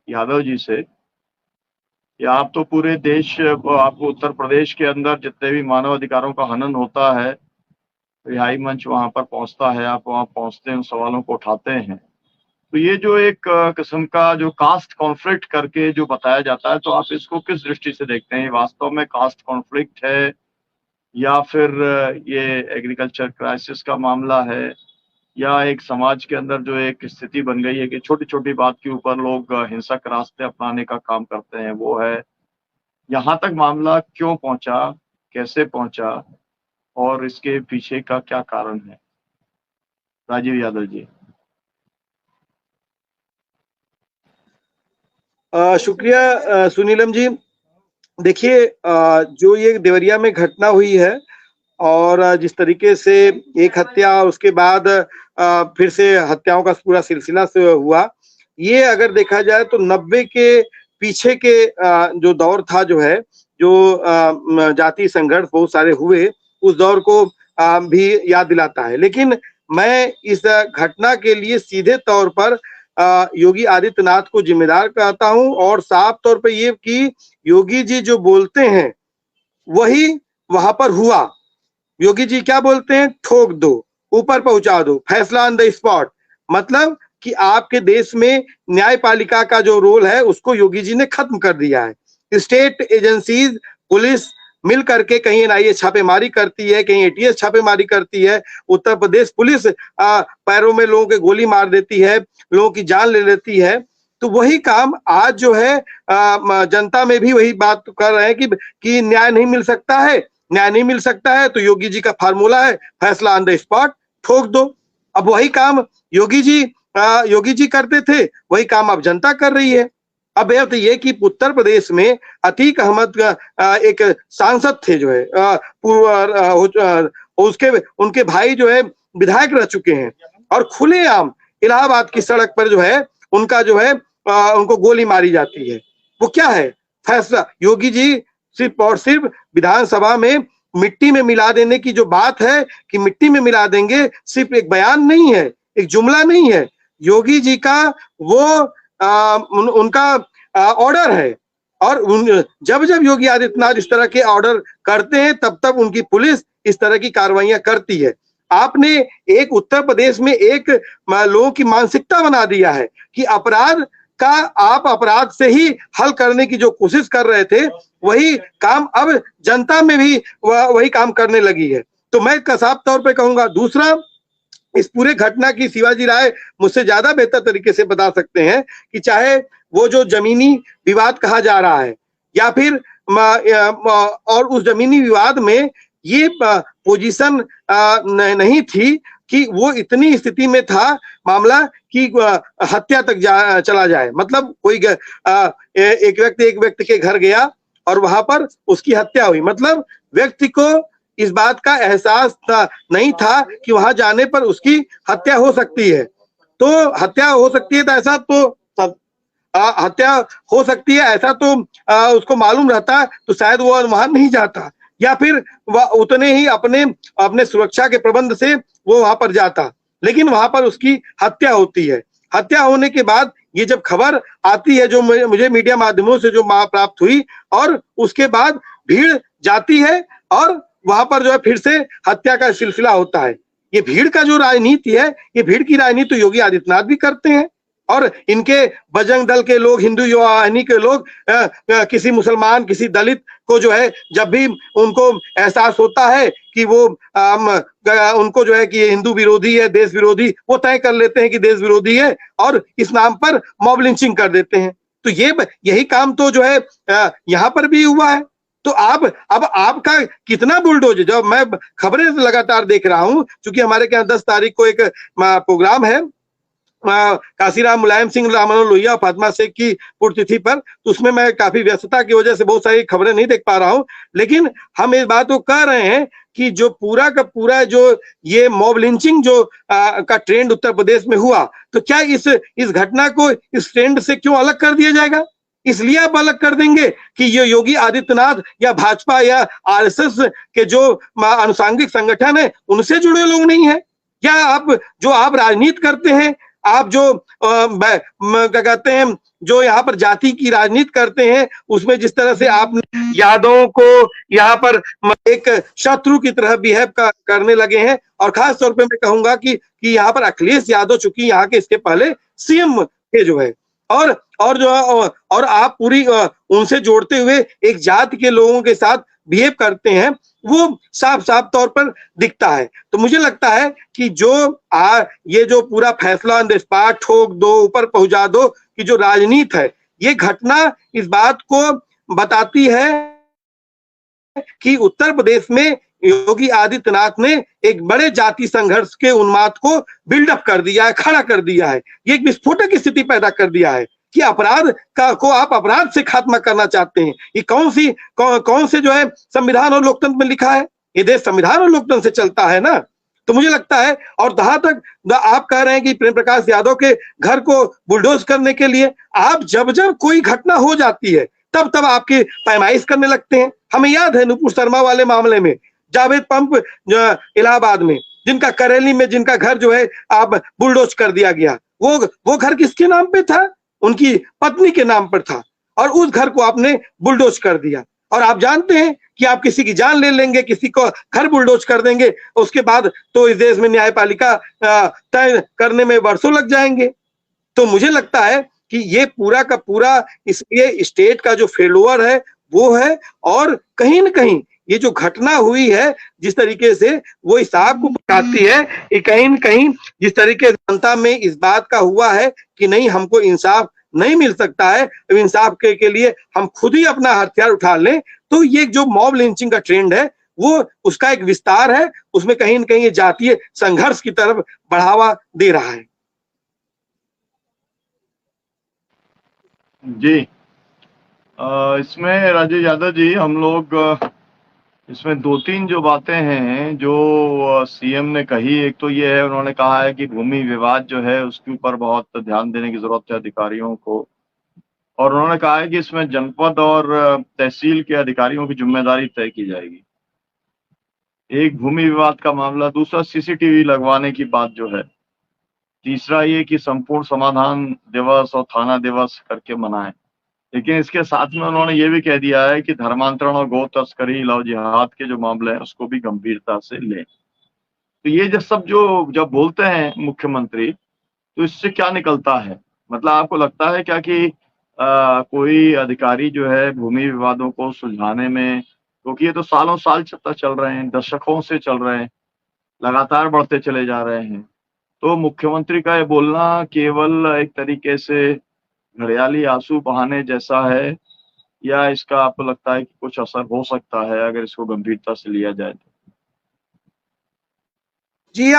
यादव जी से कि आप तो पूरे देश, आपको उत्तर प्रदेश के अंदर जितने भी मानव अधिकारों का हनन होता है, रिहाई मंच वहां पर पहुंचता है, आप वहां पहुंचते हैं, उन सवालों को उठाते हैं। तो ये जो एक किस्म का जो कास्ट कॉन्फ्लिक्ट करके जो बताया जाता है, तो आप इसको किस दृष्टि से देखते हैं? वास्तव में कास्ट कॉन्फ्लिक्ट है या फिर ये एग्रीकल्चर क्राइसिस का मामला है, या एक समाज के अंदर जो एक स्थिति बन गई है कि छोटी छोटी बात के ऊपर लोग हिंसक रास्ते अपनाने का काम करते हैं, वो है? यहाँ तक मामला क्यों पहुंचा, कैसे पहुंचा, और इसके पीछे का क्या कारण है? राजीव यादव जी। शुक्रिया सुनीलम जी। देखिए, जो ये देवरिया में घटना हुई है और जिस तरीके से एक हत्या, उसके बाद फिर से हत्याओं का पूरा सिलसिला से हुआ, ये अगर देखा जाए तो 90 के पीछे के जो दौर था, जो है, जो जातीय संघर्ष बहुत सारे हुए, उस दौर को भी याद दिलाता है। लेकिन मैं इस घटना के लिए सीधे तौर पर योगी आदित्यनाथ को जिम्मेदार कहता हूं, और साफ तौर पे ये कि योगी जी जो बोलते हैं वही वहां पर हुआ। योगी जी क्या बोलते हैं? ठोक दो, ऊपर पहुंचा दो, फैसला ऑन द स्पॉट। मतलब कि आपके देश में न्यायपालिका का जो रोल है उसको योगी जी ने खत्म कर दिया है। स्टेट एजेंसीज, पुलिस मिल करके कहीं एनआईए छापेमारी करती है, कहीं एटीएस छापेमारी करती है, उत्तर प्रदेश पुलिस पैरों में लोगों के गोली मार देती है, लोगों की जान ले लेती है। तो वही काम आज जो है जनता में भी वही बात कर रहे हैं कि न्याय नहीं मिल सकता है। न्याय नहीं मिल सकता है तो योगी जी का फार्मूला है फैसला ऑन द स्पॉट, ठोक दो। अब वही काम योगी जी करते थे, वही काम अब जनता कर रही है। अब यह तो ये कि उत्तर प्रदेश में अतीक अहमद का एक सांसद थे, जो है उसके उनके भाई जो है विधायक रह चुके हैं, और खुलेआम इलाहाबाद की सड़क पर जो है उनका जो है उनको गोली मारी जाती है। वो क्या है? फैसला। योगी जी सिर्फ और सिर्फ विधानसभा में मिट्टी में मिला देने की जो बात है कि मिट्टी में मिला देंगे, सिर्फ एक बयान नहीं है, एक जुमला नहीं है। योगी जी का वो उनका ऑर्डर है, और जब जब योगी आदित्यनाथ इस तरह के ऑर्डर करते हैं तब तब उनकी पुलिस इस तरह की कार्रवाइयां करती है। आपने एक उत्तर प्रदेश में एक लोगों की मानसिकता बना दिया है कि अपराध का आप अपराध से ही हल करने की जो कोशिश कर रहे थे, वही काम अब जनता में भी वही काम करने लगी है। तो मैं साफ तौर पे कहूंगा। दूसरा, इस पूरे घटना की शिवाजी राय मुझसे ज्यादा बेहतर तरीके से बता सकते हैं कि चाहे वो जो जमीनी विवाद कहा जा रहा है, या फिर और उस जमीनी विवाद में ये पोजीशन नहीं थी कि वो इतनी स्थिति में था मामला कि हत्या तक चला जाए। मतलब कोई एक व्यक्ति के घर गया और वहां पर उसकी हत्या हुई। मतलब व्यक्ति को इस बात का एहसास नहीं था कि वहां जाने पर उसकी हत्या हो सकती है। तो हत्या हो सकती है तो ऐसा तो हत्या हो सकती है ऐसा तो उसको मालूम रहता तो शायद वो वहां नहीं जाता, या फिर वह उतने ही अपने सुरक्षा के प्रबंध से वो वहां पर जाता। लेकिन वहां पर उसकी हत्या होती है। हत्या होने के बाद ये जब खबर आती है, जो मुझे मीडिया माध्यमों से जो प्राप्त हुई, और उसके बाद भीड़ जाती है और वहां पर जो है फिर से हत्या का सिलसिला होता है। ये भीड़ का जो राजनीति है, ये भीड़ की राजनीति तो योगी आदित्यनाथ भी करते हैं, और इनके बजरंग दल के लोग, हिंदू युवा वाहिनी के लोग किसी मुसलमान, किसी दलित को जो है जब भी उनको एहसास होता है कि वो उनको जो है कि ये हिंदू विरोधी है, देश विरोधी, वो तय कर लेते हैं कि देश विरोधी है और इस नाम पर मॉब लिंचिंग कर देते हैं। तो यही काम तो जो है यहाँ पर भी हुआ है। तो अब आपका कितना बुलडोज, जब मैं खबरें लगातार देख रहा हूं, क्योंकि हमारे यहाँ 10 तारीख को एक प्रोग्राम है काशीराम मुलायम सिंह रामानंद लोहिया फातिमा शेख की पुण्यतिथि पर, तो उसमें मैं काफी व्यस्तता की वजह से बहुत सारी खबरें नहीं देख पा रहा हूं। लेकिन हम इस बात को कह रहे हैं कि जो पूरा का पूरा जो ये मॉब लिंचिंग जो का ट्रेंड उत्तर प्रदेश में हुआ, तो क्या इस घटना को इस ट्रेंड से क्यों अलग कर दिया जाएगा? इसलिए आप अलग कर देंगे कि ये योगी आदित्यनाथ या भाजपा या आरएसएस के जो अनुसांगिक संगठन है उनसे जुड़े लोग नहीं है? क्या आप राजनीति करते हैं, आप जो क्या कहते हैं, जो यहाँ पर जाति की राजनीति करते हैं, उसमें जिस तरह से आप यादवों को यहाँ पर एक शत्रु की तरह बिहेव करने लगे हैं। और खास तौर पे मैं कहूंगा कि यहाँ पर अखिलेश यादव चूंकि यहाँ के इसके पहले सीएम थे जो है, और जो और आप पूरी उनसे जोड़ते हुए एक जाति के लोगों के साथ बिहेव करते हैं, वो साफ साफ तौर पर दिखता है। तो मुझे लगता है कि ये जो पूरा फैसला ऑन द स्पॉट ठोक दो, ऊपर पहुंचा दो कि जो राजनीति है, ये घटना इस बात को बताती है कि उत्तर प्रदेश में योगी आदित्यनाथ ने एक बड़े जाति संघर्ष के उन्माद को बिल्डअप कर दिया है, खड़ा कर दिया है। ये एक विस्फोटक स्थिति पैदा कर दिया है कि अपराध को आप अपराध से खात्मा करना चाहते हैं। ये कौन से जो है संविधान और लोकतंत्र में लिखा है? ये देश संविधान और लोकतंत्र से चलता है ना। तो मुझे लगता है, और जहां तक आप कह रहे हैं कि प्रेम प्रकाश यादव के घर को बुलडोज करने के लिए, आप जब जब कोई घटना हो जाती है तब तब आपकी पैमाइश करने लगते हैं। हमें याद है नुपुर शर्मा वाले मामले में, जावेद पंप इलाहाबाद में, जिनका करेली में जिनका घर जो है आप बुलडोज कर दिया गया, वो घर किसके नाम पे था? उनकी पत्नी के नाम पर था, और उस घर को आपने बुलडोज कर दिया। और आप जानते हैं कि आप किसी की जान ले लेंगे, किसी को घर बुलडोज कर देंगे, उसके बाद तो इस देश में न्यायपालिका तय करने में वर्षों लग जाएंगे। तो मुझे लगता है कि ये पूरा का पूरा इसलिए स्टेट का जो फेलुअर है वो है, और कहीं न कहीं ये जो घटना हुई है जिस तरीके से, वो इस साहब को बताती है कि कहीं न कहीं जिस तरीके से जनता में इस बात का हुआ है कि नहीं, हमको इंसाफ नहीं मिल सकता है, इंसाफ के लिए हम खुद ही अपना हथियार उठा लें। तो ये जो मॉब लिंचिंग का ट्रेंड है, वो उसका एक विस्तार है, उसमें कहीं न कहीं ये जातीय संघर्ष की तरफ बढ़ावा दे रहा है। जी, इसमें राजेश यादव जी, हम लोग इसमें 2-3 जो बातें हैं जो सीएम ने कही, एक तो ये है, उन्होंने कहा है कि भूमि विवाद जो है उसके ऊपर बहुत ध्यान देने की जरूरत है अधिकारियों को, और उन्होंने कहा है कि इसमें जनपद और तहसील के अधिकारियों की जिम्मेदारी तय की जाएगी। एक भूमि विवाद का मामला, दूसरा सीसीटीवी लगवाने की बात जो है, तीसरा ये कि संपूर्ण समाधान दिवस और थाना दिवस करके मनाएं। लेकिन इसके साथ में उन्होंने ये भी कह दिया है कि धर्मांतरण और गौ तस्करी, लव जिहाद के जो मामले हैं उसको भी गंभीरता से लें। तो ये जब बोलते हैं मुख्यमंत्री, तो इससे क्या निकलता है? मतलब आपको लगता है क्या कि कोई अधिकारी जो है भूमि विवादों को सुलझाने में, क्योंकि ये तो सालों साल चल रहे हैं, दशकों से चल रहे हैं, लगातार बढ़ते चले जा रहे हैं, तो मुख्यमंत्री का ये बोलना केवल एक तरीके से घड़ियाली आंसू बहाने जैसा है, या इसका आपको लगता है कि कुछ असर हो सकता है अगर इसको गंभीरता से लिया जाए तो? जी,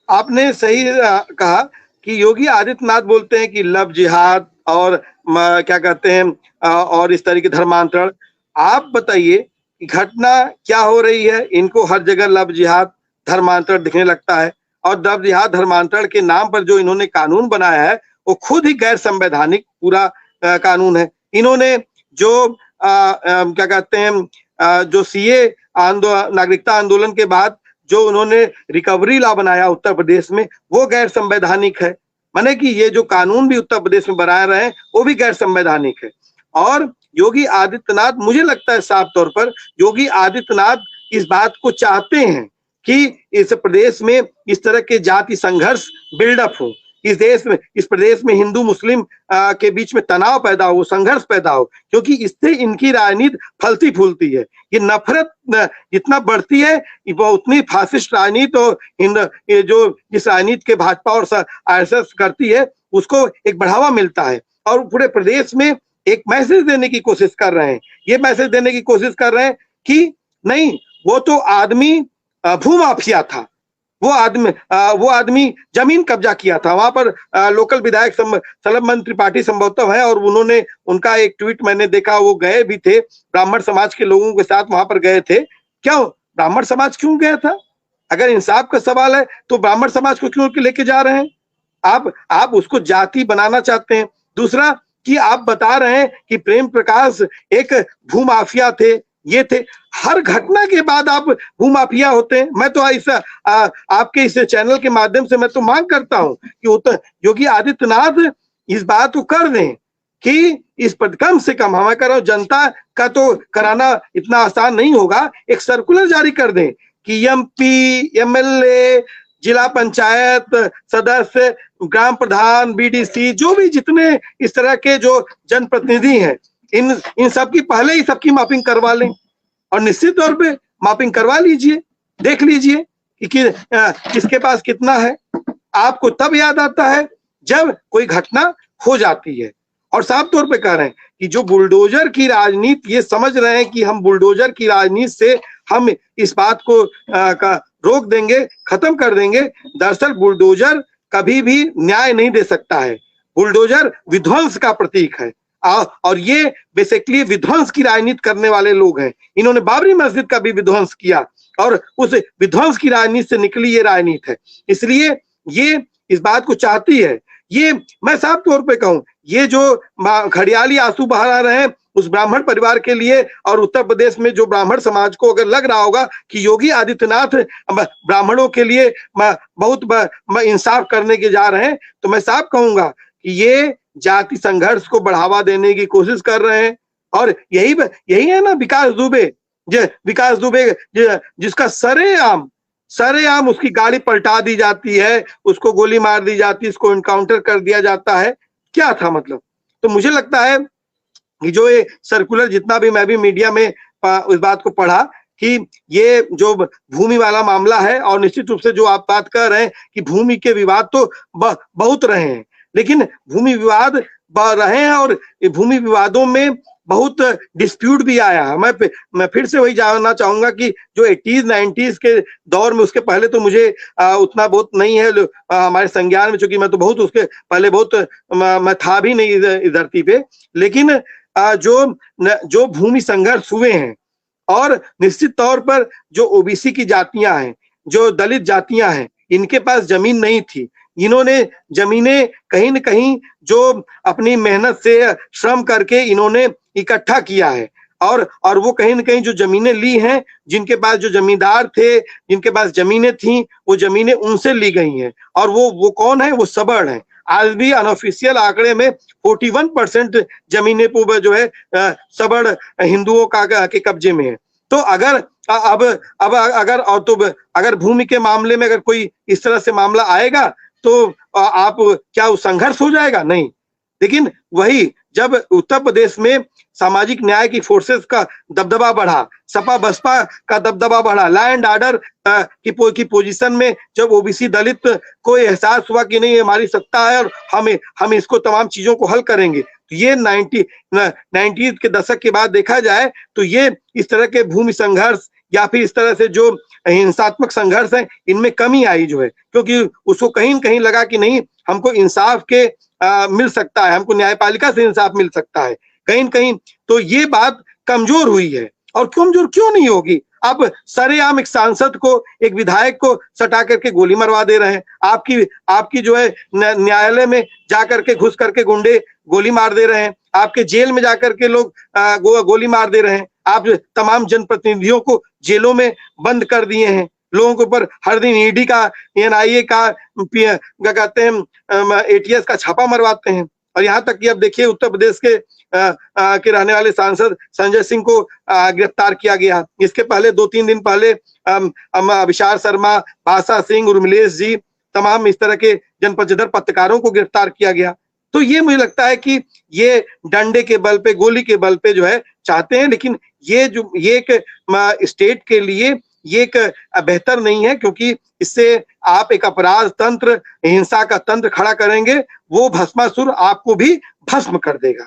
आपने सही कहा कि योगी आदित्यनाथ बोलते हैं कि लव जिहाद और क्या कहते हैं और इस तरह के धर्मांतरण। आप बताइए कि घटना क्या हो रही है? इनको हर जगह लव जिहाद धर्मांतरण दिखने लगता है, और लव जिहाद धर्मांतरण के नाम पर जो इन्होंने कानून बनाया है वो खुद ही गैर संवैधानिक पूरा कानून है। इन्होंने जो क्या कहते हैं जो सीए नागरिकता आंदोलन के बाद जो उन्होंने रिकवरी लॉ बनाया उत्तर प्रदेश में, वो गैर संवैधानिक है। माने कि ये जो कानून भी उत्तर प्रदेश में बना रहे हैं वो भी गैर संवैधानिक है। और योगी आदित्यनाथ, मुझे लगता है साफ तौर पर योगी आदित्यनाथ इस बात को चाहते हैं कि इस प्रदेश में इस तरह के जाति संघर्ष बिल्डअप हो, इस प्रदेश में हिंदू मुस्लिम के बीच में तनाव पैदा हो, संघर्ष पैदा हो, क्योंकि इससे इनकी राजनीति फलती फूलती है। ये नफरत जितना बढ़ती है वो उतनी फासिस्ट राजनीति और ये जो जिस राजनीति के भाजपा और आरएसएस करती है उसको एक बढ़ावा मिलता है, और पूरे प्रदेश में एक मैसेज देने की कोशिश कर रहे हैं। ये मैसेज देने की कोशिश कर रहे हैं कि नहीं, वो तो आदमी भूमाफिया था, वो आदमी जमीन कब्जा किया था। वहां पर लोकल विधायक सलमान त्रिपाठी संभवतः है, और उन्होंने उनका एक ट्वीट मैंने देखा, वो गए भी थे ब्राह्मण समाज के लोगों के साथ, वहां पर गए थे। क्यों ब्राह्मण समाज क्यों गया था? अगर इंसाफ का सवाल है तो ब्राह्मण समाज को क्यों लेके जा रहे हैं? आप उसको जाति बनाना चाहते हैं। दूसरा कि आप बता रहे हैं कि प्रेम प्रकाश एक भूमाफिया थे, ये थे। हर घटना के बाद आप भूमाफिया होते हैं। मैं तो इस आपके इस चैनल के माध्यम से मैं तो मांग करता हूं कि योगी आदित्यनाथ इस बात को कर दें कि इस पर कम से कम, मैं कह रहा हूं जनता का तो कराना इतना आसान नहीं होगा, एक सर्कुलर जारी कर दें कि एमपी, एमएलए, जिला पंचायत सदस्य, ग्राम प्रधान, बीडीसी, जो भी जितने इस तरह के जो जनप्रतिनिधि हैं, इन सब की पहले ही सबकी मापिंग करवा लें और निश्चित तौर पे मापिंग करवा लीजिए, देख लीजिए कि किसके पास कितना है। आपको तब याद आता है जब कोई घटना हो जाती है। और साफ तौर पे कह रहे हैं कि जो बुलडोजर की राजनीति, ये समझ रहे हैं कि हम बुलडोजर की राजनीति से हम इस बात को रोक देंगे, खत्म कर देंगे। दरअसल बुलडोजर कभी भी न्याय नहीं दे सकता है। बुलडोजर विध्वंस का प्रतीक है और ये बेसिकली विध्वंस की राजनीति करने वाले लोग हैं। इन्होंने बाबरी मस्जिद का भी विध्वंस किया और उस विध्वंस की राजनीति से निकली ये राजनीति है। इसलिए ये इस बात को चाहती है। ये मैं साफ तौर पे कहूं, ये जो खड़ियाली आंसू बहा रहे हैं उस ब्राह्मण परिवार के लिए, और उत्तर प्रदेश में जो ब्राह्मण समाज को अगर लग रहा होगा कि योगी आदित्यनाथ ब्राह्मणों के लिए बहुत इंसाफ करने के जा रहे हैं, तो मैं साफ कहूंगा कि ये जाति संघर्ष को बढ़ावा देने की कोशिश कर रहे हैं। और यही है ना विकास दुबे जिसका सरेआम उसकी गाड़ी पलटा दी जाती है, उसको गोली मार दी जाती है, उसको इनकाउंटर कर दिया जाता है। क्या था मतलब? तो मुझे लगता है कि जो ये सर्कुलर, जितना भी मैं भी मीडिया में इस बात को पढ़ा कि ये जो भूमि वाला मामला है, और निश्चित रूप से जो आप बात कर रहे हैं कि भूमि के विवाद तो बहुत रहे हैं, लेकिन भूमि विवाद रहे हैं और भूमि विवादों में बहुत डिस्प्यूट भी आया है। मैं फिर से वही जानना चाहूंगा कि जो 80s 90s के दौर में, उसके पहले तो मुझे उतना बहुत नहीं है हमारे संज्ञान में, चूंकि मैं तो बहुत उसके पहले बहुत मैं था भी नहीं इस धरती पे, लेकिन जो भूमि संघर्ष हुए हैं, और निश्चित तौर पर जो ओबीसी की जातियां हैं, जो दलित जातियां हैं, इनके पास जमीन नहीं थी। इन्होंने जमीनें कहीं न कहीं जो अपनी मेहनत से श्रम करके इन्होंने इकट्ठा किया है, और वो कहीं न कहीं जो जमीनें ली हैं, जिनके पास जो जमींदार थे, जिनके पास जमीनें थी, वो जमीनें उनसे ली गई हैं। और वो कौन है? वो सवर्ण है। आज भी अनऑफिशियल आंकड़े में 41% जमीनें जो है सवर्ण हिंदुओं के कब्जे में है। तो अगर अगर भूमि के मामले में अगर कोई इस तरह से मामला आएगा तो आप क्या संघर्ष हो जाएगा? नहीं। लेकिन वही जब उत्तर प्रदेश में सामाजिक न्याय की फोर्सेस का दबदबा बढ़ा, सपा बसपा का दबदबा बढ़ा, लैंड ऑर्डर की पोजीशन में जब ओबीसी दलित को एहसास हुआ कि नहीं हमारी सत्ता है और हम इसको तमाम चीजों को हल करेंगे, तो ये 90 के दशक के बाद देखा जाए तो ये इस तरह के भूमि संघर्ष या फिर इस तरह से जो हिंसात्मक संघर्ष है, इनमें कमी आई जो है, क्योंकि उसको कहीं न कहीं लगा कि नहीं हमको इंसाफ के मिल सकता है, हमको न्यायपालिका से इंसाफ मिल सकता है कहीं न कहीं। तो ये बात कमजोर हुई है। और कमजोर क्यों नहीं होगी? आप सरेआम एक सांसद को, एक विधायक को सटा करके गोली मरवा दे रहे हैं। आपकी जो है न्यायालय में जाकर के घुस करके गुंडे गोली मार दे रहे हैं। आपके जेल में जाकर के लोग गोली मार दे रहे हैं। आप तमाम जनप्रतिनिधियों को जेलों में बंद कर दिए हैं। लोगों के ऊपर हर दिन ईडी का, एनआईए का, क्या कहते हैं, एटीएस का छापा मरवाते हैं। और यहाँ तक कि अब देखिए उत्तर प्रदेश के रहने वाले सांसद संजय सिंह को गिरफ्तार किया गया। इसके पहले 2-3 दिन पहले अभिषार शर्मा, भाषा सिंह, उर्मिलेश जी, तमाम इस तरह के जनपदर पत्रकारों को गिरफ्तार किया गया। तो ये मुझे लगता है कि ये डंडे के बल पे, गोली के बल पे जो है चाहते हैं, लेकिन ये एक स्टेट के लिए ये एक बेहतर नहीं है, क्योंकि इससे आप एक अपराध तंत्र, हिंसा का तंत्र खड़ा करेंगे, वो भस्मासुर आपको भी भस्म कर देगा।